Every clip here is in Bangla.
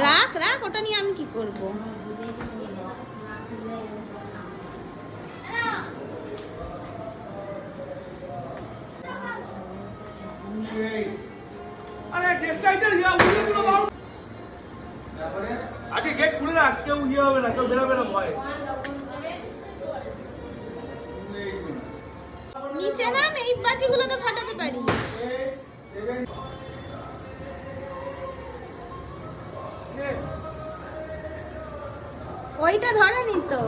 রাখ রাখ, ওটা নিয়ে আমি কি করব? আরে ডেস্কটাইটা ইয়া উড়িগুলো দাও। আগে গেট খুলে রাখ, কেউ ইয়ে হবে না, কেউ বেরোবে না ভয়। নিচে নাম, এই বাজিগুলো তো ফাটাতে পারি। ওইটা ধরেনি তো।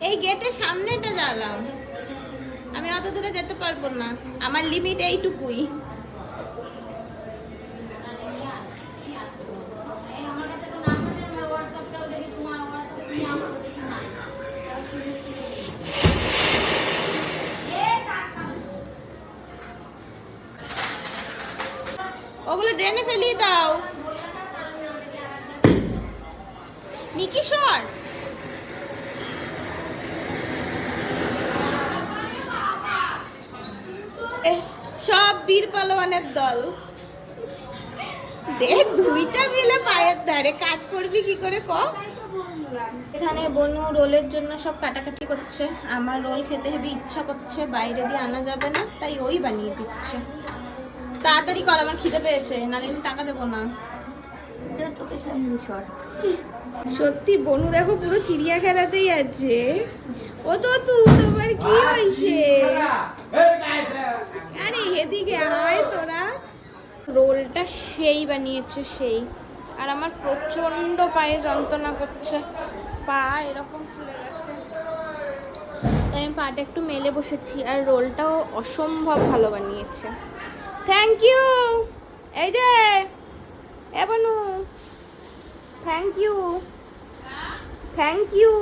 এই গেটের সামনেটা জ্বালাও, আমি অত দূরে যেতে পারবো না, আমার লিমিট এইটুকুই। ওগুলো ড্রেনে ফেলিয়ে দাও। মিকি শট, সব বীর পালোয়ানের দল। দেখ দুইটা মিলে পায়ের ধারে কাজ করবি কি করে ক। এখানে বনু রোলের জন্য সব কাটাকাটি করছে। আমার রোল খেতে হেবি ইচ্ছা করছে, বাইরে দিয়ে আনা যাবে না, তাই ওই বানিয়ে দিচ্ছে। তাড়াতাড়ি কর, আমার খিদে পেয়েছে, নাহলে আমি টাকা দেবো না। সত্যি বনু দেখো পুরো চিড়িয়াখানাতেই আছে। ও তো তোমার কি হয়েছে? আরে এদিকে আয় তোরা। রোলটা সেই বানিয়েছে সেই, আর আমার প্রচন্ড পায়ে যন্ত্রণা করছে, পা এরকম ফুলে গেছে, তাই আমি পাটা একটু মেলে বসেছি। আর রোলটাও অসম্ভব ভালো বানিয়েছে, থ্যাংক ইউ। এই যে এ বনু, থ্যাংক ইউ, থ্যাংক ইউ।